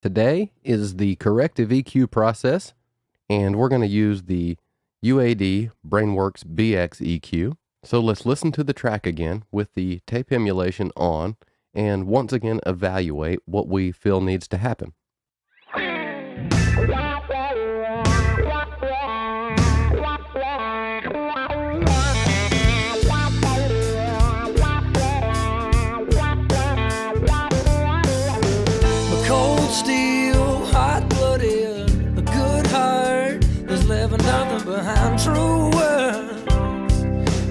Today is the corrective EQ process, and we're going to use the UAD BrainWorks BX EQ. So let's listen to the track again with the tape emulation on, and once again evaluate what we feel needs to happen. Steel, hot-blooded, a good heart. There's never nothing behind true words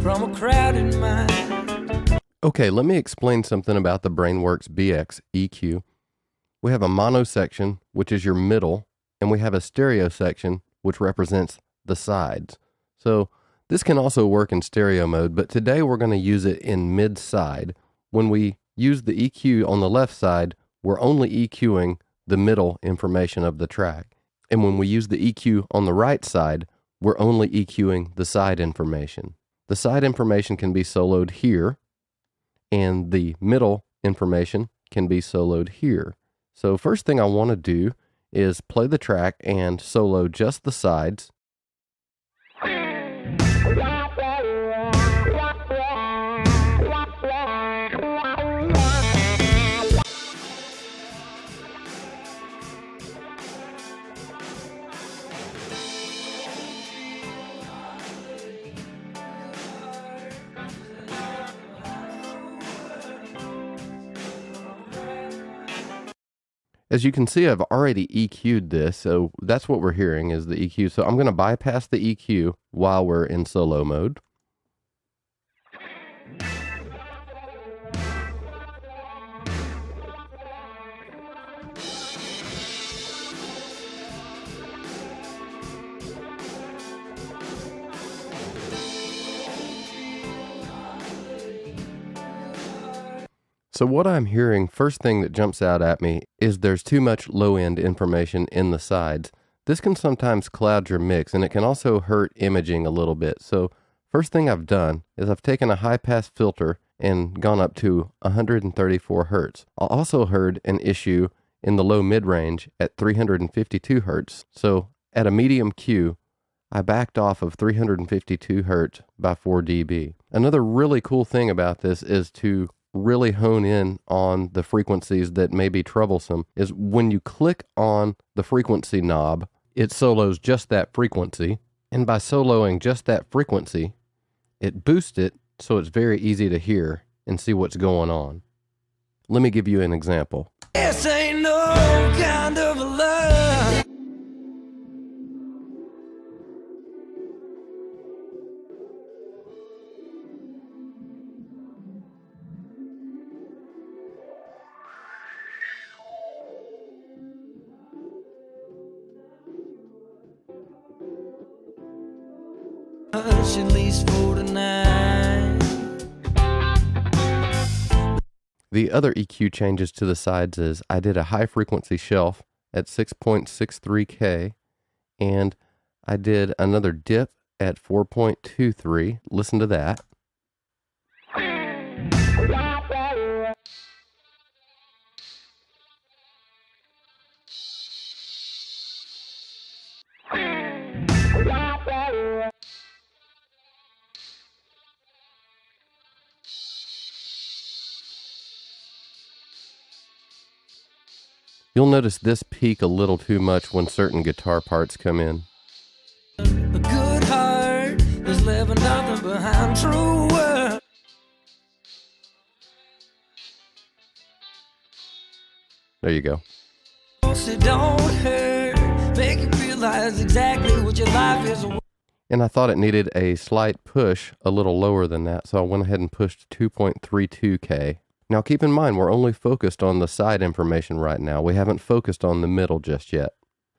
from a crowded mind. Okay, let me explain something about the BrainWorks BX EQ. We have a mono section, which is your middle, and we have a stereo section, which represents the sides. So this can also work in stereo mode, but today we're going to use it in mid-side. When we use the EQ on the left side, we're only EQing the middle information of the track. And when we use the EQ on the right side, we're only EQing the side information. The side information can be soloed here, and the middle information can be soloed here. So first thing I want to do is play the track and solo just the sides. As you can see, I've already EQ'd this, so that's what we're hearing is the EQ. So I'm going to bypass the EQ while we're in solo mode. So what I'm hearing, first thing that jumps out at me is there's too much low-end information in the sides. This can sometimes cloud your mix, and it can also hurt imaging a little bit. So first thing I've done is I've taken a high-pass filter and gone up to 134 Hertz. I also heard an issue in the low mid-range at 352 Hertz. So at a medium Q, I backed off of 352 Hertz by 4 dB. Another really cool thing about this is to really hone in on the frequencies that may be troublesome is when you click on the frequency knob, it solos just that frequency. And by soloing just that frequency, it boosts it so it's very easy to hear and see what's going on. Let me give you an example. This ain't no kind of a love. At least 49. The other EQ changes to the sides is I did a high frequency shelf at 6.63K, and I did another dip at 4.23. Listen to that. You'll notice this peak a little too much when certain guitar parts come in. A good heart, there's never nothing behind true words. There you go. So don't hurt, make you realize exactly what your life is. And I thought it needed a slight push a little lower than that, so I went ahead and pushed 2.32K. Now keep in mind, we're only focused on the side information right now. We haven't focused on the middle just yet.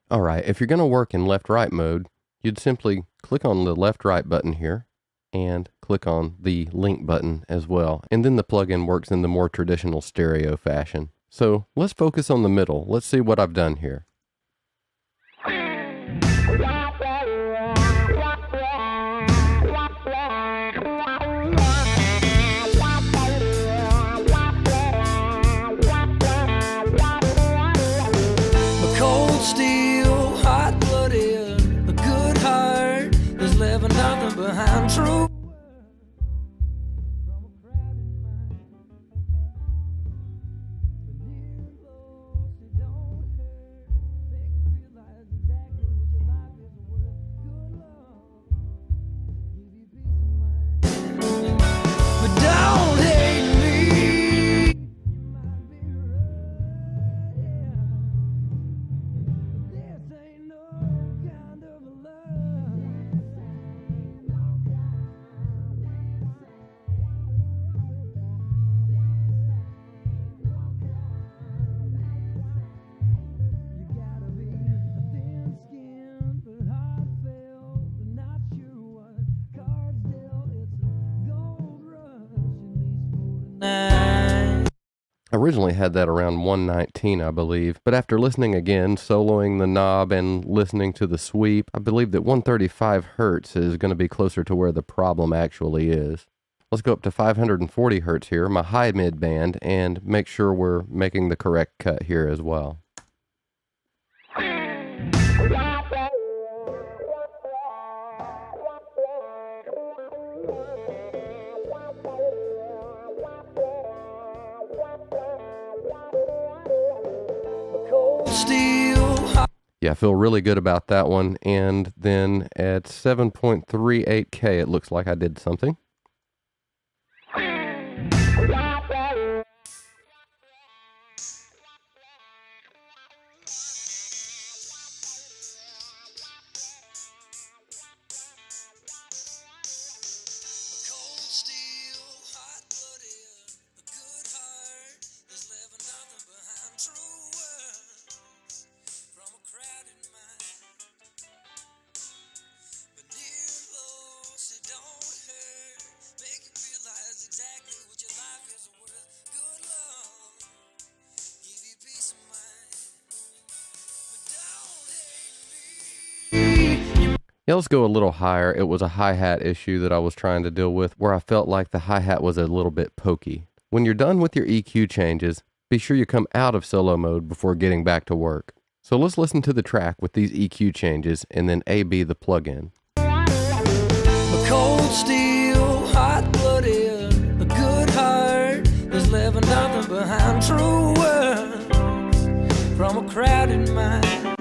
All right, if you're going to work in left-right mode, you'd simply click on the left-right button here and click on the link button as well. And then the plugin works in the more traditional stereo fashion. So let's focus on the middle. Let's see what I've done here. steel, hot-blooded, a good heart is leaving nothing behind. True. I originally had that around 119, I believe, but after listening again, soloing the knob and listening to the sweep, I believe that 135 hertz is going to be closer to where the problem actually is. Let's go up to 540 hertz here, my high mid band, and make sure we're making the correct cut here as well. Yeah, I feel really good about that one. And then at 7.38K, it looks like I did something. Yeah, let's go a little higher. It was a hi-hat issue that I was trying to deal with where I felt like the hi-hat was a little bit pokey. When you're done with your EQ changes, be sure you come out of solo mode before getting back to work. So let's listen to the track with these EQ changes and then A-B the plugin. A cold steel, hot-blooded, a good heart is leaving nothing behind. True words from a crowded mind.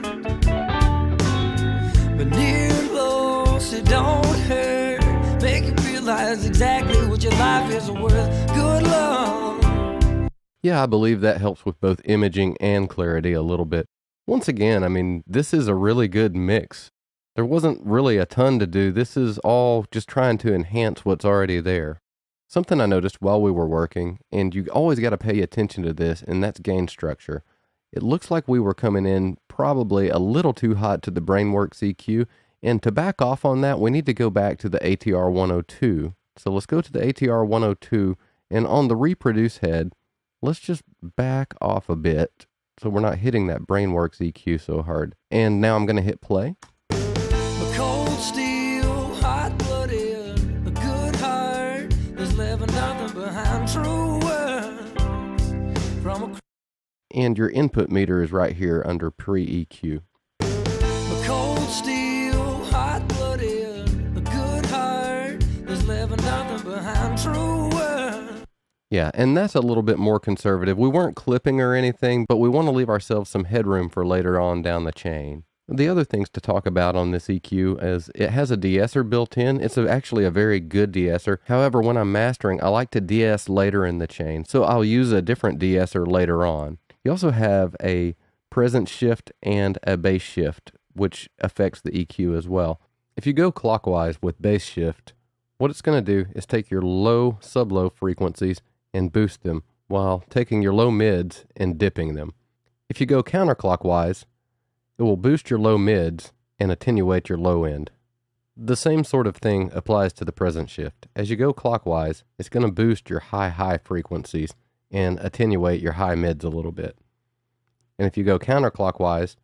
But near loss, it don't hurt. Make you realize exactly what your life is worth. Good love. Yeah, I believe that helps with both imaging and clarity a little bit. Once again, I mean, this is a really good mix. There wasn't really a ton to do. This is all just trying to enhance what's already there. Something I noticed while we were working, and you always got to pay attention to this, and that's gain structure. It looks like we were coming in probably a little too hot to the Brainworks EQ, and to back off on that, we need to go back to the ATR 102. So let's go to the ATR 102, and on the reproduce head, let's just back off a bit so we're not hitting that Brainworks EQ so hard. And now I'm going to hit play. A cold steel, hot-blooded, a good heart is leaving nothing behind. True words from a and your input meter is right here under pre-EQ. A cold steel, hot-blooded, a good heart is leaving nothing behind. True words. Yeah, and that's a little bit more conservative. We weren't clipping or anything, but we want to leave ourselves some headroom for later on down the chain. The other things to talk about on this EQ is it has a de-esser built in. It's actually a very good de-esser. However, when I'm mastering, I like to de-ess later in the chain, so I'll use a different de-esser later on. You also have a presence shift and a bass shift, which affects the EQ as well. If you go clockwise with bass shift, what it's going to do is take your low, sub-low frequencies and boost them while taking your low mids and dipping them. If you go counterclockwise, it will boost your low mids and attenuate your low end. The same sort of thing applies to the presence shift. As you go clockwise, it's going to boost your high frequencies and attenuate your high mids a little bit. And if you go counterclockwise,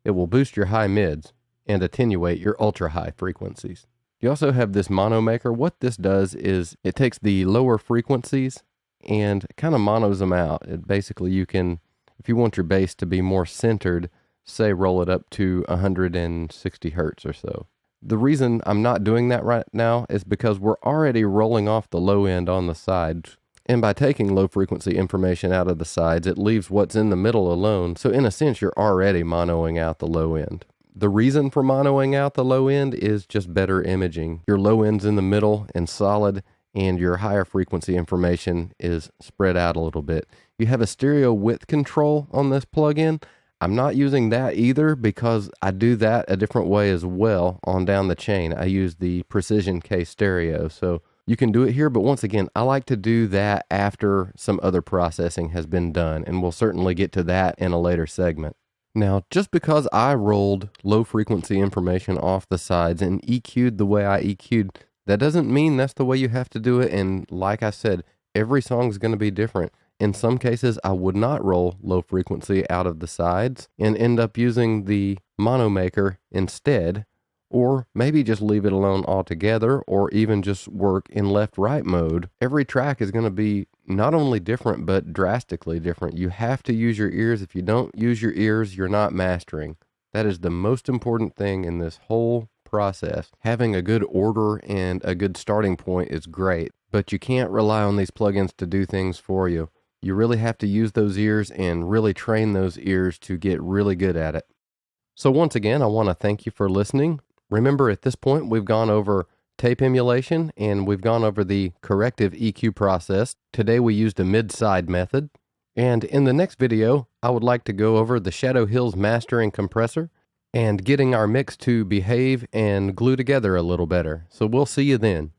it will boost your high mids and attenuate your ultra high frequencies. You also have this mono maker. What this does is it takes the lower frequencies and kind of monos them out. Basically, you can, if you want your bass to be more centered, say roll it up to 160 hertz or so. The reason I'm not doing that right now is because we're already rolling off the low end on the sides. And by taking low frequency information out of the sides, it leaves what's in the middle alone. So in a sense, you're already monoing out the low end. The reason for monoing out the low end is just better imaging. Your low end's in the middle and solid, and your higher frequency information is spread out a little bit. You have a stereo width control on this plugin. I'm not using that either because I do that a different way as well on down the chain. I use the Precision K stereo. So you can do it here, but once again, I like to do that after some other processing has been done, and we'll certainly get to that in a later segment. Now, just because I rolled low frequency information off the sides and EQ'd the way I EQ'd, that doesn't mean that's the way you have to do it. And like I said, every song is going to be different. In some cases, I would not roll low frequency out of the sides and end up using the mono maker instead, or maybe just leave it alone altogether, or even just work in left-right mode. Every track is going to be not only different, but drastically different. You have to use your ears. If you don't use your ears, you're not mastering. That is the most important thing in this whole process. Having a good order and a good starting point is great, but you can't rely on these plugins to do things for you. You really have to use those ears and really train those ears to get really good at it. So once again, I want to thank you for listening. Remember, at this point, we've gone over tape emulation and we've gone over the corrective EQ process. Today we used a mid-side method. And in the next video, I would like to go over the Shadow Hills mastering compressor and getting our mix to behave and glue together a little better. So we'll see you then.